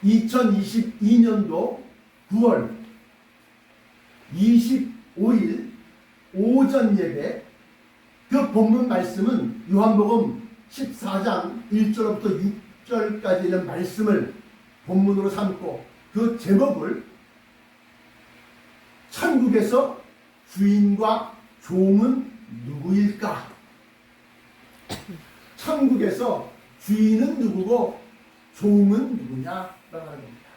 2022년도 9월 25일 오전 예배, 그 본문 말씀은 요한복음 14장 1절부터 6절까지 있는 말씀을 본문으로 삼고 그 제목을 천국에서 주인과 종은 누구일까? 천국에서 주인은 누구고 종은 누구냐라고 하는 겁니다.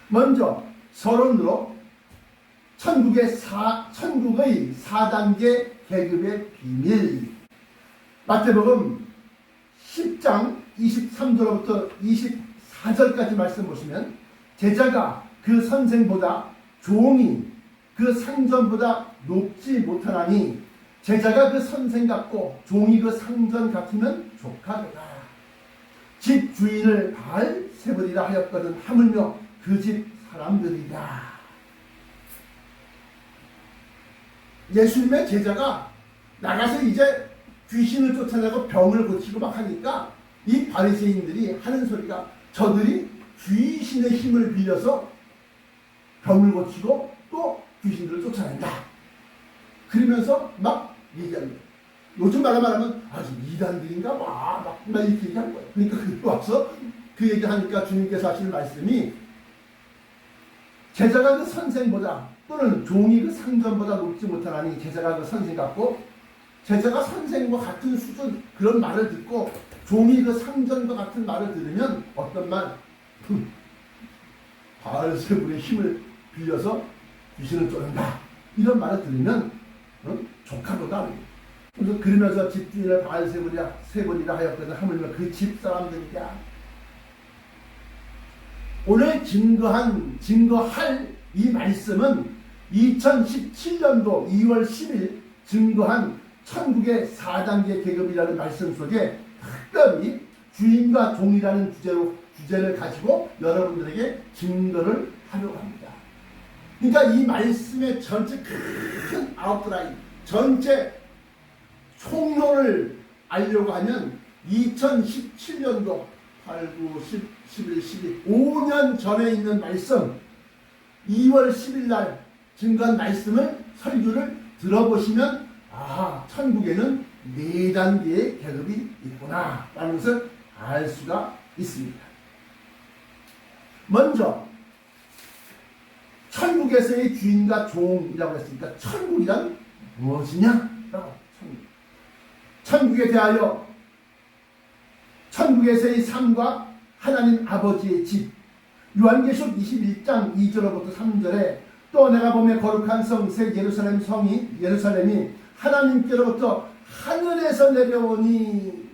먼저 서론으로 천국의 4단계 계급의 비밀, 마태복음 10장 23절부터 24절까지 말씀 보시면 제자가 그 선생보다 종이 그 상전보다 높지 못하나니 제자가 그 선생 같고 종이 그 상전 같으면 족하도다. 집 주인을 바알세불이라 하였거든 하물며 그 집 사람들이다. 예수님의 제자가 나가서 이제 귀신을 쫓아내고 병을 고치고 막 하니까 이 바리새인들이 하는 소리가 저들이 귀신의 힘을 빌려서 병을 고치고 또 귀신들을 쫓아낸다. 그러면서 막 얘기하는 거예요. 요즘 말하면 아주 이단들인가 막 이렇게 얘기하는 거예요. 그러니까 그리고 와서 그 얘기하니까 주님께서 하시는 말씀이 제자가 그 선생보다 또는 종이 그 상전보다 높지 못하나니 제자가 그 선생 같고 제자가 선생과 같은 수준 그런 말을 듣고 종이 그 상전과 같은 말을 들으면 어떤 말? 바알세불의 힘을 빌려서 귀신을 쫓는다. 이런 말을 들으면 족하도다. 그래서 그러면서 집주인을 바알세불이라 하였거든 하물며 그 집사람들이야. 오늘 증거할 이 말씀은 2017년도 2월 10일 증거한 천국의 4단계 계급이라는 말씀 속에 특별히 주인과 종이라는 주제를 가지고 여러분들에게 증거를 하려고 합니다. 그러니까 이 말씀의 전체 큰 아웃라인, 전체 총론을 알려고 하면 2017년도 8, 9, 10, 11, 12, 5년 전에 있는 말씀 2월 10일 날 증거한 말씀을 설교를 들어보시면 천국에는 4단계의 계급이 있구나 라는 것을 알 수가 있습니다. 먼저 천국에서의 주인과 종이라고 했으니까 천국이란 무엇이냐? 천국에 대하여 천국에서의 삶과 하나님 아버지의 집, 요한계시록 21장 2절로부터 3절에 또 내가 보매 거룩한 성 새 예루살렘이 하나님께로부터 하늘에서 내려오니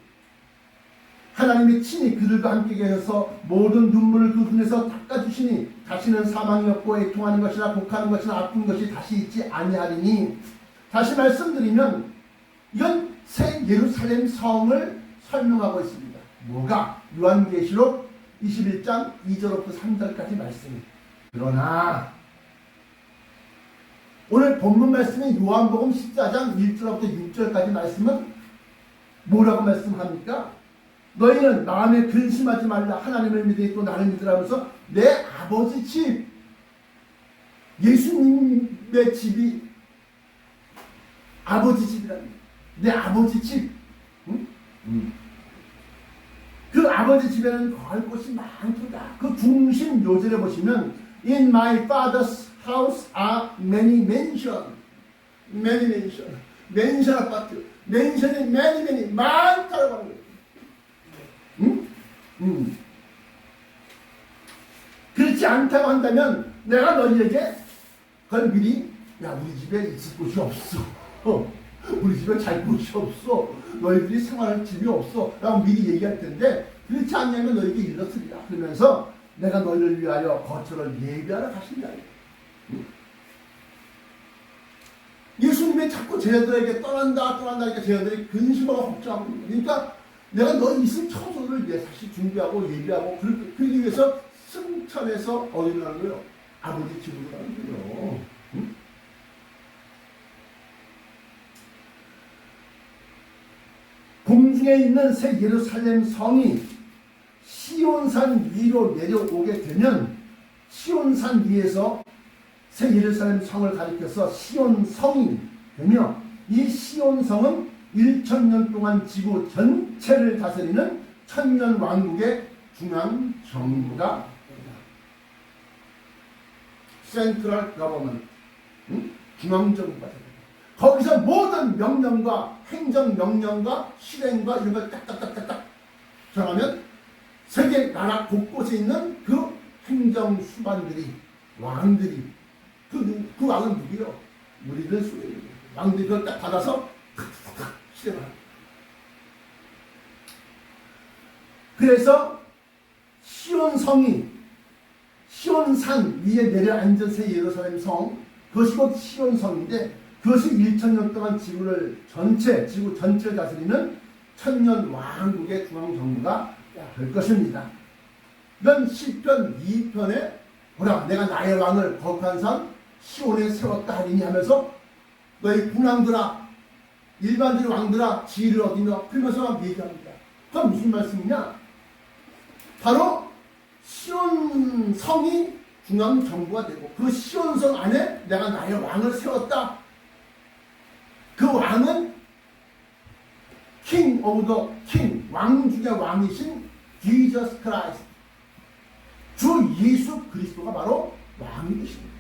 하나님이 친히 그들과 함께 계셔서 모든 눈물을 그 눈에서 닦아주시니 다시는 사망이 없고 애통하는 것이나 곡하는 것이나 아픈 것이 다시 있지 아니하리니. 다시 말씀드리면 이건 새 예루살렘 성을 설명하고 있습니다. 뭐가? 요한계시록 21장 2절부터 3절까지 말씀입니다. 그러나 오늘 본문 말씀인 요한복음 14장 1절부터 6절까지 말씀은 뭐라고 말씀합니까? 너희는 마음에 근심하지 말라. 하나님을 믿으고 나를 믿으라면서 내 아버지 집, 예수님의 집이 아버지 집이랍니다. 내 아버지 집. 그 아버지 집에는 거할 곳이 많도다. 그 중심 요절에 보시면 In my father's house are many mansions. many mansions. 맨션 아파트. 맨션이 many 많다라고 하는 거예요. 그렇지 않다고 한다면 내가 너희에게 그걸 미리 우리 집에 있을 곳이 없어. 우리 집에 잘 곳이 없어. 너희들이 생활할 집이 없어. 라고 미리 얘기할 텐데 그렇지 않냐면 너희에게 일러쓰리라. 그러면서 내가 너희를 위하여 거처를 예비하러 가신다. 예수님이 자꾸 제자들에게 떠난다 그러니까 제자들이 근심하고 걱정하고 그러니까 내가 너희 있을 처소를 사실 준비하고 예비하고 그러기 위해서 승천해서 어디로 가는 거예요? 아버지 집으로 가는 거예요. 공중에 있는 새 예루살렘 성이 시온 시온산 위로 내려오게 되면 시온산 위에서 새 예루살렘 성을 가리켜서 시온성이 되며 이 시온성은 1000년 동안 지구 전체를 다스리는 천년 왕국의 중앙 정부가 센트럴 거버먼트, 중앙 정부가 됩니다. 거기서 모든 명령과 행정 명령과 실행과 이런 걸 딱딱딱딱딱 정하면 세계 나라 곳곳에 있는 그 행정 수반들이 왕들이 그 왕은 누구요? 우리들 소리 왕들이 그걸 딱 받아서 탁탁탁 실행합니다. 그래서 시온산 위에 내려앉은 새 예루살렘 성, 그것이 곧 시온성인데 그것이 1000년 동안 지구 전체를 다스리는 천년 왕국의 중앙정부가 될 것입니다. 이건 시편 2편에 보라 내가 나의 왕을 거룩한 산 시온에 세웠다 하리니 하면서 너희 군왕들아 일반적인 왕들아 지혜를 얻으며 그러면서 얘기합니다. 그건 무슨 말씀이냐? 바로 시온성이 중앙정부가 되고 그 시온성 안에 내가 나의 왕을 세웠다. 그 왕은 king of the king, 왕 중의 왕이신 Jesus Christ, 주 예수 그리스도가 바로 왕이 되십니다.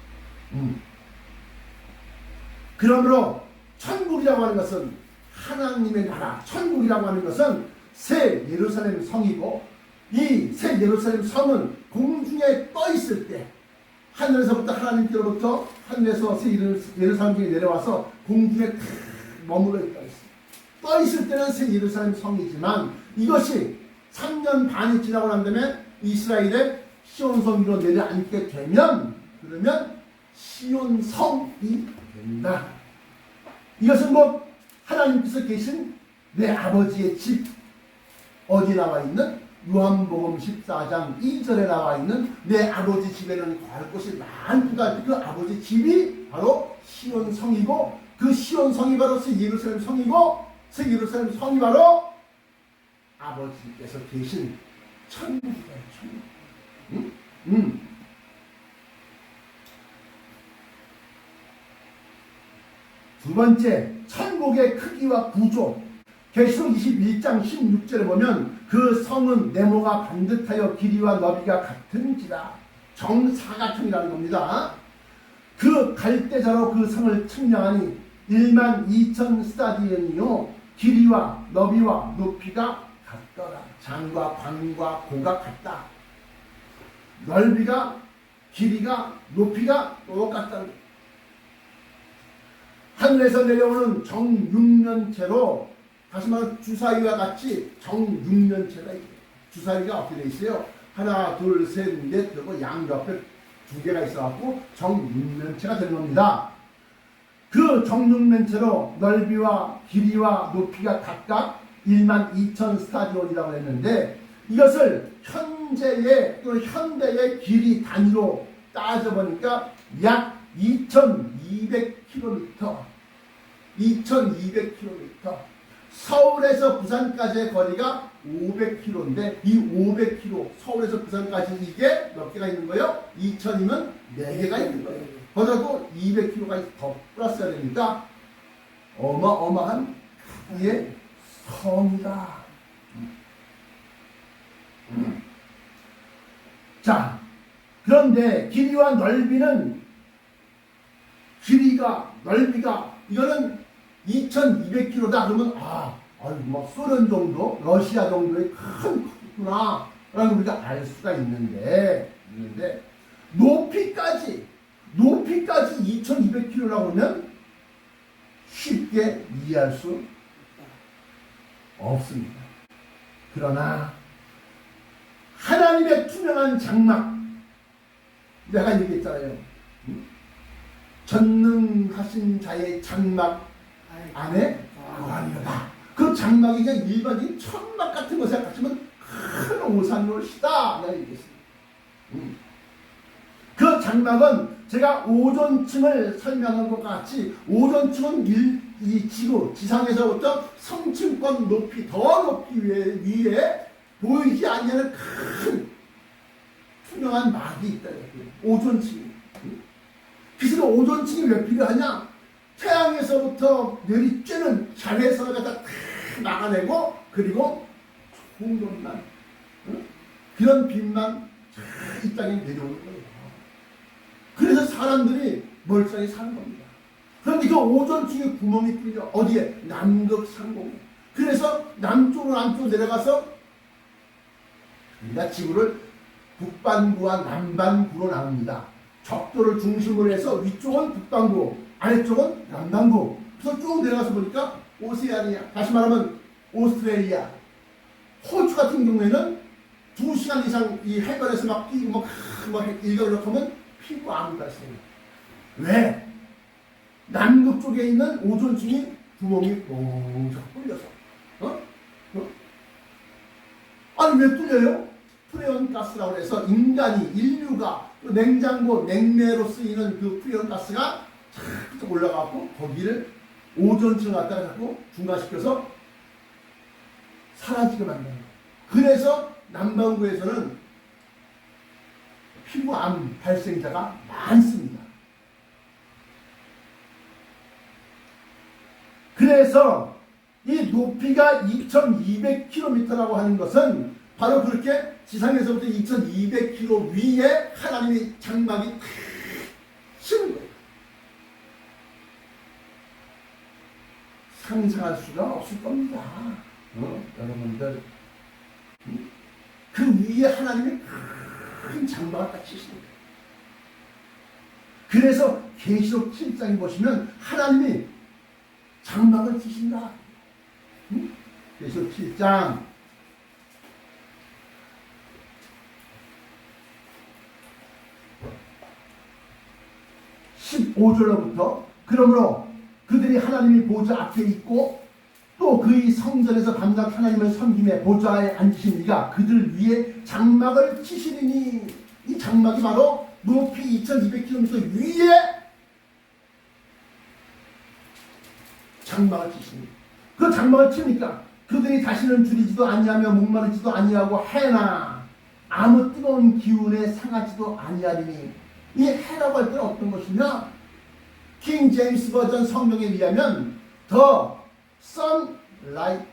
그러므로 천국이라고 하는 것은 하나님의 나라, 천국이라고 하는 것은 새 예루살렘 성이고 이 새 예루살렘 성은 공중에 떠 있을 때 하늘에서부터 하나님께로부터 하늘에서 새 예루살렘 중에 내려와서 공중에 머물러 있다 했습니다. 떠 있을 때는 새 예루살렘 성이지만 이것이 3년 반이 지나고 난 다음에 이스라엘의 시온성 위로 내려앉게 되면 그러면 시온성이 된다. 이것은 뭐 하나님께서 계신 내 아버지의 집 어디 나와 있는 요한복음 14장 2절에 나와 있는 내 아버지 집에는 거할 곳이 많다. 그 아버지 집이 바로 시온성이고 그 시온성이 바로 새 예루살렘 성이고 새 예루살렘 성이 바로 아버지께서 계신 천국이다. 천국. 두 번째, 천국의 크기와 구조. 계시록 21장 16절에 보면 그 성은 네모가 반듯하여 길이와 너비가 같은지라. 정사각형이라는 겁니다. 그 갈대자로 그 성을 측량하니 12000 스타디언이요 길이와 너비와 높이가 같더라. 장과 광과 고가 같다. 넓이가 길이가 높이가 똑같다는 거예요. 하늘에서 내려오는 정육면체로 다시 말하면 주사위와 같이 정육면체가 있어요. 주사위가 어떻게 되어 있어요? 하나, 둘, 셋, 넷, 그리고 양옆에 두 개가 있어갖고 정육면체가 되는 겁니다. 그 정육면체로 넓이와 길이와 높이가 각각 12000 스타디온이라고 했는데 이것을 현재의 또는 현대의 길이 단위로 따져보니까 약 2200km 2200km 서울에서 부산까지의 거리가 500km인데 이 500km 서울에서 부산까지 이게 몇 개가 있는 거예요? 2000이면 4개가 있는 거예요. 거기다도 200km가 더 플러스가 되니까 어마어마한 크기의 성이다. 자, 그런데 길이와 넓이는 길이가 넓이가 이거는 2200km다 그러면 뭐 소련 정도 러시아 정도의 큰 크구나 라고 우리가 알 수가 있는데 높이까지 2200km라고 하면 쉽게 이해할 수 없습니다. 그러나 하나님의 투명한 장막 내가 얘기했잖아요. 전능하신 자의 장막 안에 거하리로다. 그 장막이 그냥 일반적인 천막 같은 거 생각하시면 큰 오산돌시다 내가 얘기했습니다. 그 장막은 제가 오존층을 설명한 것과 같이 오존층은 이 지구 지상에서부터 성층권 높이 더 높이 위에 보이지 않는 큰 투명한 막이 있다. 오존층이. 그래서 오존층이 왜 필요하냐? 태양에서부터 내리쬐는 자외선을 갖다 다 막아내고 그리고 좋은 것만 그런 빛만 이 땅에 내려오는 거예요. 그래서 사람들이 멀쩡히 사는 겁니다. 그런데 그 오존층에 구멍이 뚫려. 어디에? 남극 상공에. 그래서 남쪽으로 내려가서 우리가 지구를 북반구와 남반구로 나눕니다. 적도를 중심으로 해서 위쪽은 북반구, 아래쪽은 남반구. 그래서 쭉 내려가서 보니까 오세아니아, 다시 말하면 오스트레일리아, 호주 같은 경우에는 2시간 이상 이 해변에서 막 뛰고 일격이격 하면 피부암이 발생해요. 왜? 남극 쪽에 있는 오존층이 구멍이 뻥쩍 뚫려서. 아니 왜 뚫려요? 프레온 가스라고 해서 인류가 냉장고, 냉매로 쓰이는 그 프레온 가스가 쫙 올라가고 거기를 오존층을 갖다가 자꾸 중화시켜서 사라지게 만드는 거예요. 그래서 남반구에서는 피부암 발생자가 많습니다. 그래서 이 높이가 2200km라고 하는 것은 바로 그렇게 지상에서부터 2200km 위에 하나님의 장막이 탁 치는 거예요. 상상할 수가 없을 겁니다. 여러분들 그 위에 하나님의 큰 장막을 딱 치시는 거예요. 그래서 계시록 7장에 보시면 하나님이 장막을 치신다. 계시록 7장 15절로부터 그러므로 그들이 하나님의 보좌 앞에 있고 또 그의 성전에서 밤낮 하나님을 섬김에 보좌에 앉으신 이가 그들 위에 장막을 치시리니 이 장막이 바로 높이 2200km 위에 장막을 치십니다. 그 장막을 치니까 그들이 다시는 줄이지도 아니하며 목마르지도 아니하고 해나 아무 뜨거운 기운에 상하지도 아니하리니 이 해라고 할 때는 어떤 것이냐? 킹 제임스 버전 성경에 의하면 the sunlight,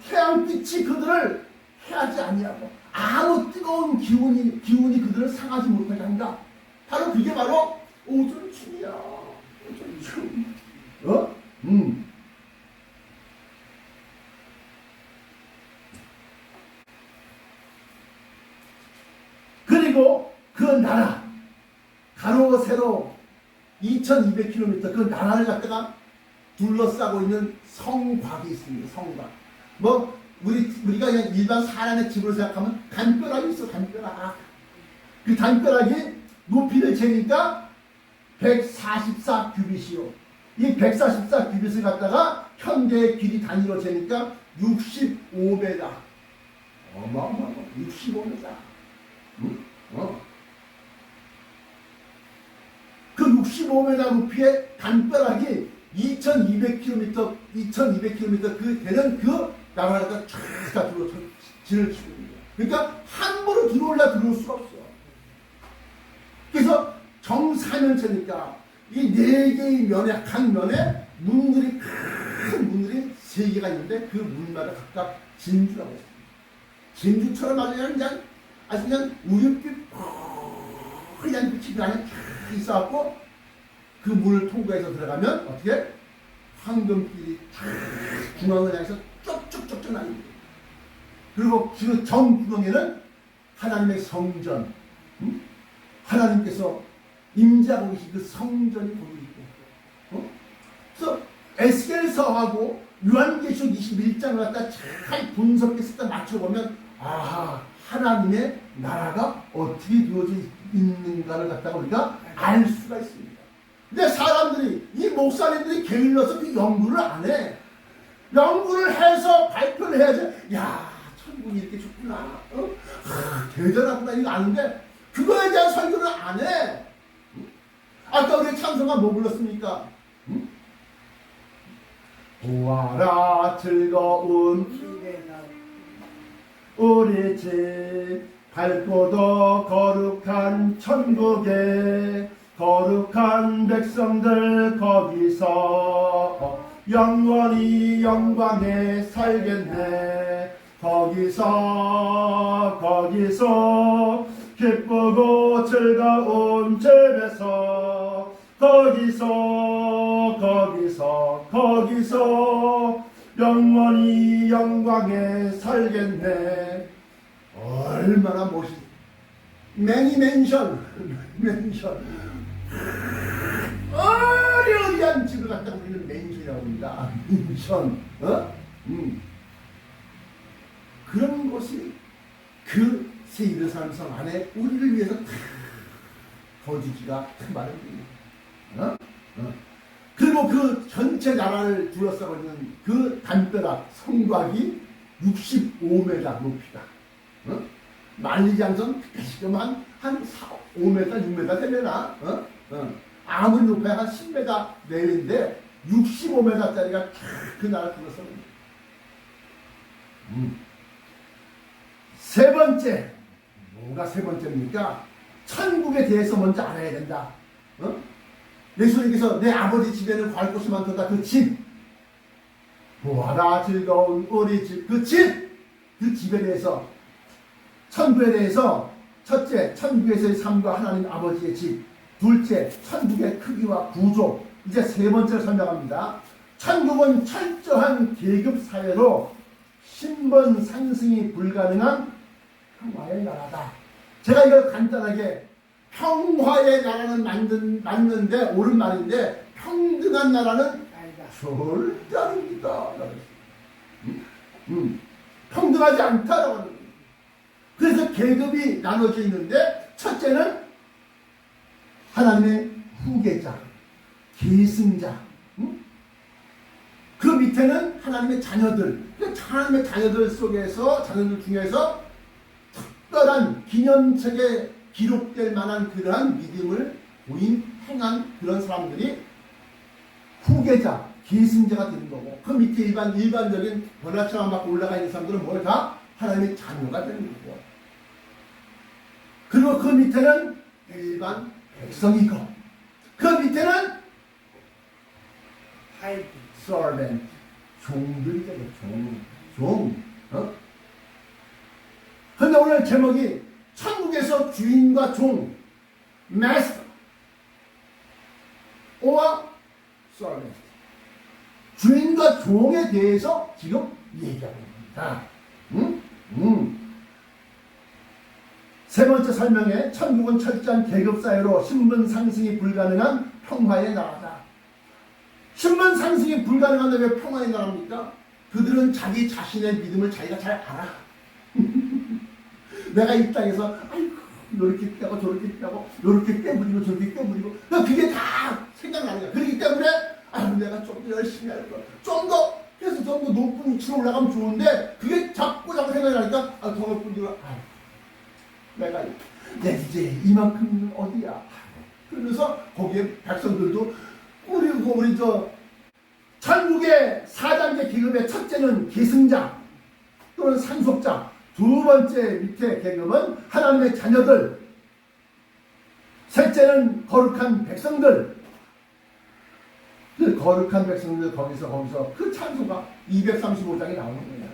태양빛이 그들을 해하지 아니하고 아무 뜨거운 기운이 그들을 상하지 못하게 한다. 바로 그게 바로 오존층이야. 오존층. 그리고 그 나라 가로 세로 2200km 그 나라를 갖다가 둘러싸고 있는 성곽이 있습니다. 성곽. 뭐 우리가 그냥 일반 사람의 집으로 생각하면 담벼락이 있어. 담벼락. 그 담벼락이 높이를 재니까 144규빗이요. 이 144규빗을 갖다가 현대의 길이 단위로 재니까 65m. 어마어마하다. 65m. 그 65m 높이의 담벼락이 2200km 그 되는 그 나라가 쫙 들어서 진을 치고 있는 거야. 그러니까 함부로 들어올 수가 없어. 그래서 정사면체니까 이 네 개의 면에 각 면에 문들이 큰 문들이 세 개가 있는데 그 문마다 각각 진주라고 했습니다. 진주처럼 아주 그냥 우윳빛 하얀 빛이 그 안에 쫙 있어갖고 그 문을 통과해서 들어가면 어떻게 황금빛이 쫙 중앙을 향해서 쭉쭉쭉쭉 나뉩니다. 그리고 그 정구멍에는 하나님의 성전, 하나님께서 임재하고 계신 그 성전이 거기 있고, 그래서 에스겔서하고 요한계시록 21장을 갖다 잘 분석해서 딱 맞춰보면 아하, 하나님의 나라가 어떻게 되어져 있는가를 갖다가 우리가 알 수가 있습니다. 근데 사람들이, 이 목사님들이 게을러서 그 연구를 안 해. 연구를 해서 발표를 해야지. 야, 천국이 이렇게 좋구나. 대단하구나. 이거 아는데 그거에 대한 설교를 안 해. 아까 우리 찬송가 뭐 불렀습니까? 보아라 즐거운 우리 집 밝고도 거룩한 천국에 거룩한 백성들 거기서 영원히 영광에 살겠네. 거기서 기쁘고 즐거운 집에서 거기서 영원히 영광에 살겠네. 얼마나 매니맨션 어려운 집을 갖다 우리는 맨션이라고 합니다. 맨션. 그런 곳이 그 새 예루살렘 성 안에 우리를 위해서 거주지가 많은 겁니다. 그리고 그 전체 나라를 둘러싸고 있는 그 담벼락 성곽이 65m 높이다. 말리장성 지금 한 5m, 6m 되려나? 아무리 높아야 한 10m 내외인데 65m짜리가 그 나라 둘러싸고 있습니다. 세 번째, 뭐가 세 번째입니까? 천국에 대해서 먼저 알아야 된다. 예수님께서 내 아버지 집에는 갈 곳이 많도다. 그 집, 보아라 즐거운 우리 집, 그 집에 대해서, 천국에 대해서 첫째, 천국에서의 삶과 하나님 아버지의 집. 둘째, 천국의 크기와 구조. 이제 세 번째를 설명합니다. 천국은 철저한 계급 사회로 신분 상승이 불가능한 평화의 나라다. 제가 이걸 간단하게 평화의 나라는 맞는데 옳은 말인데 평등한 나라는 절대 아닙니다. 평등하지 않다라고 하는 거예요. 그래서 계급이 나눠져 있는데 첫째는 하나님의 후계자, 계승자. 그 밑에는 하나님의 자녀들. 하나님의 자녀들 속에서 자녀들 중에서 특별한 기념책에 기록될 만한 그러한 믿음을 행한 그런 사람들이 후계자, 계승자가 되는 거고, 그 밑에 일반적인 번화처럼 막 올라가 있는 사람들은 뭘 다 하나님의 자녀가 되는 거고, 그리고 그 밑에는 일반 백성이고, 그 밑에는 servant, 종들이 되고, 종. 근데 오늘 제목이 천국에서 주인과 종, master, or servant. 주인과 종에 대해서 지금 얘기하고 있습니다. 세 번째 설명에 천국은 철저한 계급 사회로 신분 상승이 불가능한 평화의 나라다. 신분 상승이 불가능한데 왜 평화의 나라입니까? 그들은 자기 자신의 믿음을 자기가 잘 알아. 내가 이 땅에서 아이고 이렇게 빼고 저렇게 빼고 이렇게 빼부리고 저렇게 빼부리고 그게 다 생각나는 거야. 그렇기 때문에 내가 좀 더 열심히 할 거야. 좀 더 해서 좀 더 높은 위치로 올라가면 좋은데 그게 자꾸 생각이 나니까 더 높은 위로 내가 이제 이만큼은 어디야. 그러면서 거기에 백성들도 우리 천국의 4단계 계급의 첫째는 계승자 또는 상속자, 두 번째 밑에 계급은 하나님의 자녀들, 셋째는 거룩한 백성들. 그 거룩한 백성들 거기서 그 찬송가 235장이 나오는 거예요.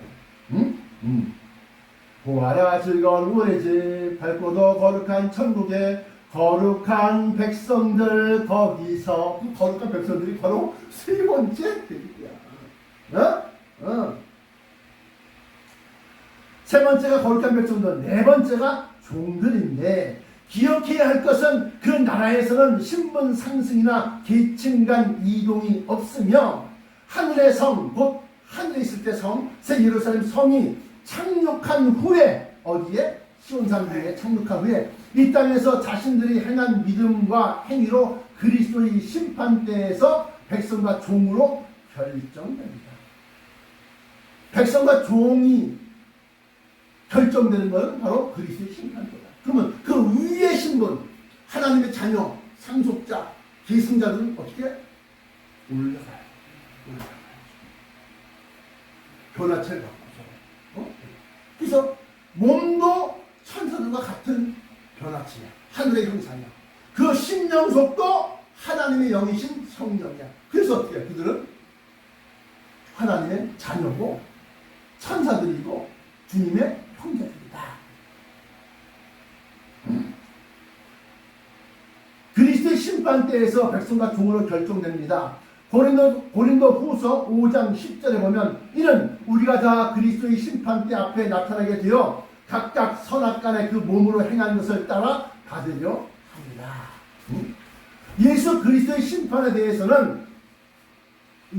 보아라 즐거운 우리 집 밝고도 거룩한 천국에 거룩한 백성들 거기서. 그 거룩한 백성들이 바로 세 번째 계급이야. 세 번째가 거룩한 백성들, 네 번째가 종들인데, 기억해야 할 것은 그 나라에서는 신분 상승이나 계층 간 이동이 없으며 하늘의 성, 곧 하늘에 있을 때 성, 새 예루살렘 성이 착륙한 후에, 어디에? 시온산 위에 착륙한 후에 이 땅에서 자신들이 행한 믿음과 행위로 그리스도의 심판대에서 백성과 종으로 결정됩니다. 백성과 종이 결정되는 것은 바로 그리스도의 심판대다. 그러면 그 위의 신분, 하나님의 자녀, 상속자, 계승자들은 어떻게? 올라가요. 변화체를 갖고서 그래서 몸도 천사들과 같은 변화체야. 하늘의 형상이야. 그 심령속도 하나님의 영이신 성령이야. 그래서 어떻게 해? 그들은 하나님의 자녀고 천사들이고 주님의 형제들이다. 그리스도의 심판대에서 백성과 종으로 결정됩니다. 고린도 후서 5장 10절에 보면 이는 우리가 다 그리스도의 심판대 앞에 나타나게 되어 각각 선악간에 그 몸으로 행한 것을 따라 받으려 합니다. 예수 그리스도의 심판에 대해서는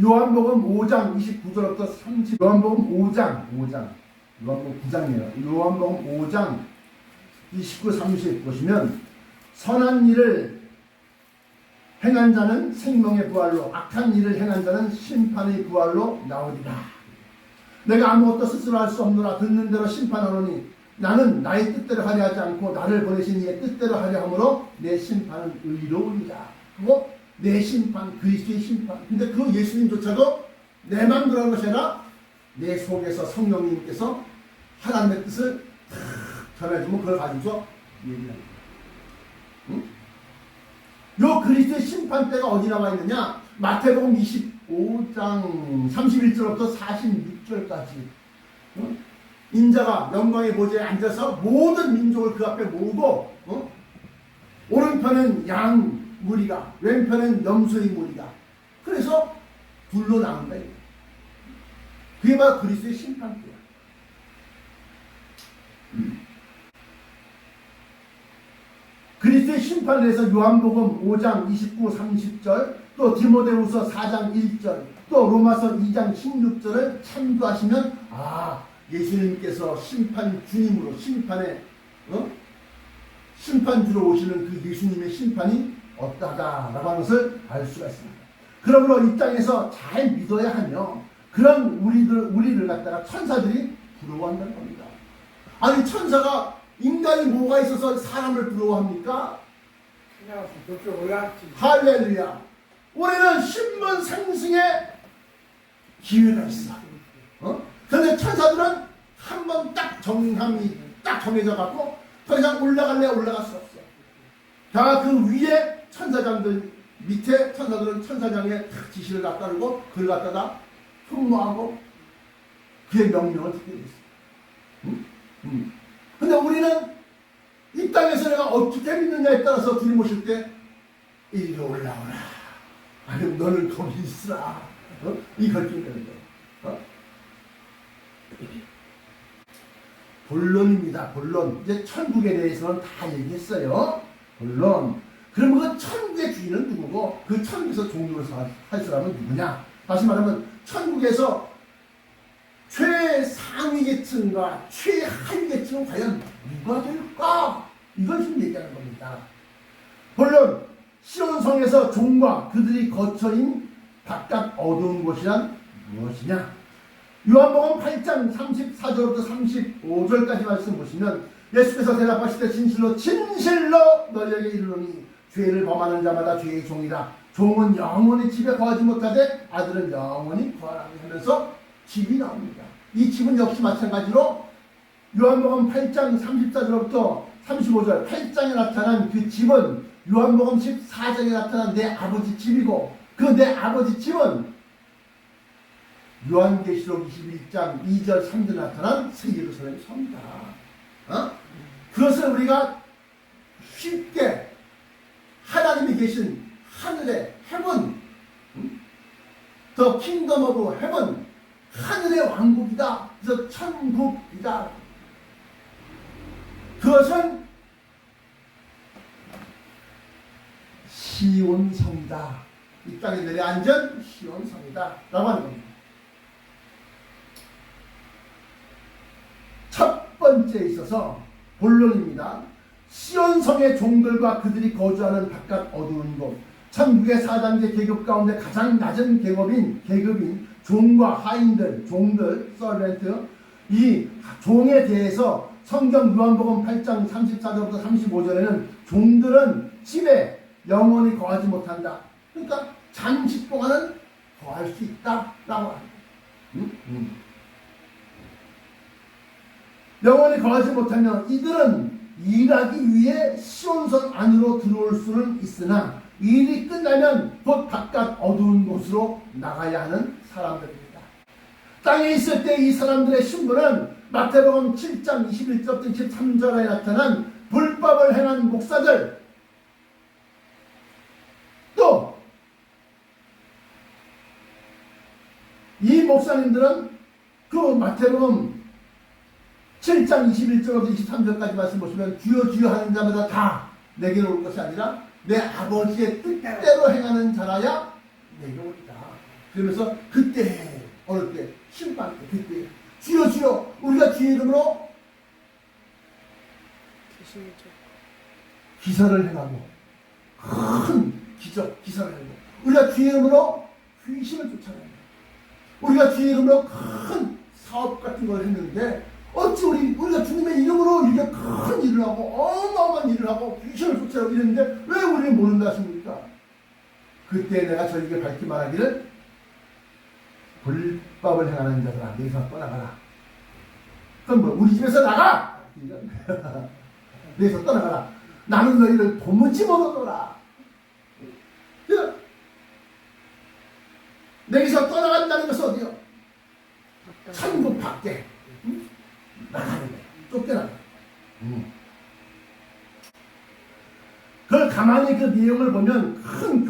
요한복음 5장 29절부터 30, 요한복음 9장이에요. 요한복음 5장 29, 30 보시면 선한 일을 행한 자는 생명의 부활로 악한 일을 행한 자는 심판의 부활로 나오리라. 내가 아무것도 스스로 할 수 없노라. 듣는 대로 심판하노니 나는 나의 뜻대로 하려 하지 않고 나를 보내신 이의 뜻대로 하려 함으로 내 심판은 의로우니라. 그리고 내 심판, 그리스도의 심판. 근데 그 예수님조차도 내 맘대로 하는 것이 아니라 내 속에서 성령님께서 하나님의 뜻을 전해주면 그걸 가지고서 얘기합니다. 응? 요 그리스도의 심판대가 어디 나와 있느냐? 마태복음 25장 31절부터 46절까지. 인자가 영광의 보좌에 앉아서 모든 민족을 그 앞에 모으고 오른편은 양 무리가 왼편은 염소의 무리가 그래서 둘로 나눈다. 그게 바로 그리스도의 심판대야. 그리스도의 심판에 대해서 요한복음 5장 29, 30절 또 디모데후서 4장 1절 또 로마서 2장 16절을 참조하시면 예수님께서 심판 주님으로 심판주로 오시는 그 예수님의 심판이 어떠하다라고 하는 것을 알 수가 있습니다. 그러므로 이 땅에서 잘 믿어야 하며 그런 우리를 갖다가 천사들이 부러워한다는 겁니다. 아니 천사가 인간이 뭐가 있어서 사람을 부러워합니까? 할렐루야. 우리는 신분 상승의 기회가 있어. 그런데 천사들은 한 번 딱 정함이 딱 정해져 갖고 더 이상 올라갈 수 없어. 다 그 위에 천사장들 밑에 천사들은 천사장의 지시를 다 따르고 그걸 갖다가 흠모하고 그의 명령을 듣게 됐어. 근데 우리는 이 땅에서 내가 어떻게 믿느냐에 따라서 주님 오실 때 이리로 올라오라. 아니면 너는 거기 있으라. 이 결정이 되는 거예요. 본론입니다. 본론. 이제 천국에 대해서는 다 얘기했어요. 본론. 그럼 그 천국의 주인은 누구고 그 천국에서 종로서 할 사람은 누구냐? 다시 말하면 천국에서 최상위 계층과 최하위 계층은 과연 누가 될까? 이걸 지금 얘기하는 겁니다. 물론 시온성에서 종과 그들이 거처인 바깥 어두운 곳이란 무엇이냐? 요한복음 8장 34절부터 35절까지 말씀 보시면 예수께서 대답하실 때 진실로 너희에게 이르노니 죄를 범하는 자마다 죄의 종이라. 종은 영원히 집에 거하지 못하되 아들은 영원히 거하라 하면서 집이 나옵니다. 이 집은 역시 마찬가지로 요한복음 8장 34절부터 35절 8장에 나타난 그 집은 요한복음 14장에 나타난 내 아버지 집이고 그 내 아버지 집은 요한계시록 21장 2절 3절에 나타난 새 예루살렘 성이다. 그것을 우리가 쉽게 하나님이 계신 하늘의 heaven, the kingdom of heaven, 하늘의 왕국이다. 그래서 천국이다. 그것은 시온성이다. 이 땅에 내려앉은 시온성이다. 라고 하는 겁니다. 첫 번째에 있어서 본론입니다. 시온성의 종들과 그들이 거주하는 바깥 어두운 곳. 천국의 4단계 계급 가운데 가장 낮은 계급인 종과 하인들, 종들, 서벤트, 이 종에 대해서 성경 요한복음 8장 34절부터 35절에는 종들은 집에 영원히 거하지 못한다. 그러니까 잠시 동안은 거할 수 있다라고 합니다. 영원히 거하지 못하며 이들은 일하기 위해 시온산 안으로 들어올 수는 있으나 일이 끝나면 곧 바깥 어두운 곳으로 나가야 하는 사람들입니다. 땅에 있을 때 이 사람들의 신분은 마태복음 7장 21절부터 23절에 나타난 불법을 행한 목사들, 또 이 목사님들은 그 마태복음 7장 21절부터 23절까지 말씀 보시면 주여 주여 하는 자마다 다 내게로 올 것이 아니라 내 아버지의 뜻대로 행하는 자라야 내게 오리다. 그러면서 그때 어느 때 심판 때 그때 주여 주여 우리가 주의 이름으로 기사를 행하고 큰 기적 기사를 행하고 우리가 주의 이름으로 귀신을 쫓아내고 우리가 주의 이름으로 큰 사업 같은 걸 했는데 어찌 우리가 주님의 이름으로 이렇게 큰 일을 하고 어마어마한 일을 하고 귀신을 쫓아내고 이랬는데 왜 우리는 모른다 하십니까? 그때 내가 저에게 밝히 말하기를 불법을 행하는 자들아 너희가 떠나가라. 그럼 뭐 우리 집에서 나가! 너희서 떠나가라. 나는 너희를 도무지 못하노라. 내게서 떠나간다는 것은 어디요? 천국 밖에 나가는 거야. 쫓겨나는 거야. 그걸 가만히 그 내용을 보면 큰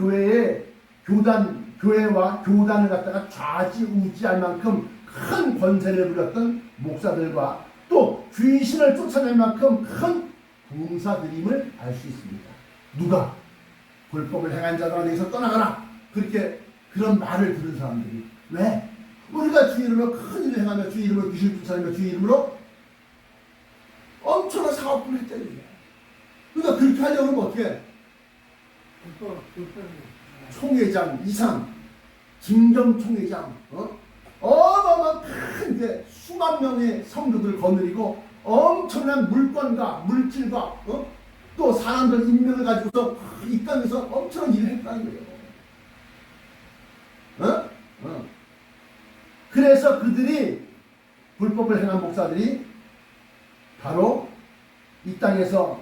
교회와 교단을 갖다가 좌지우지할 만큼 큰 권세를 부렸던 목사들과 또 귀신을 쫓아낼 만큼 큰 봉사들임을 알 수 있습니다. 누가? 불법을 행한 자들아 너희서 떠나가라. 그런 말을 들은 사람들이 왜? 우리가 주의 이름으로 큰 일을 행하며 주의 이름으로 귀신을 쫓아내며 주의 이름으로 엄청난 사업을 했다는 거예요. 그러니까 그렇게 하려고 하면 어떻게? 총회장 이상, 김경 총회장, 어마어마한 큰 게 수만 명의 성도들을 거느리고 엄청난 물건과 물질과 또 사람들 인명을 가지고서 이 땅에서 엄청난 일을 했다는 거예요. 그래서 그들이 불법을 행한 목사들이 바로 이 땅에서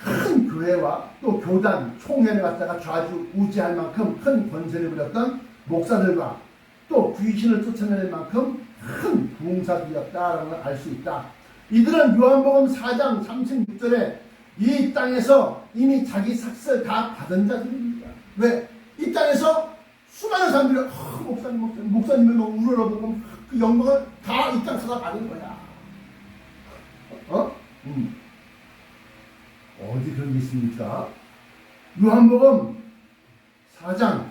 큰 교회와 또 교단, 총회를 갖다가 좌지우지할 만큼 큰 권세를 부렸던 목사들과 또 귀신을 쫓아낼 만큼 큰 부흥사들이었다라는 걸 알 수 있다. 이들은 요한복음 4장 36절에 이 땅에서 이미 자기 삭슬 다 받은 자들입니다. 왜? 이 땅에서 수많은 사람들이 목사님을 막 우러러보고 그 영광을 다 이 땅에서 다 받은 거야. 어디 그런 게 있습니까? 요한복음 4장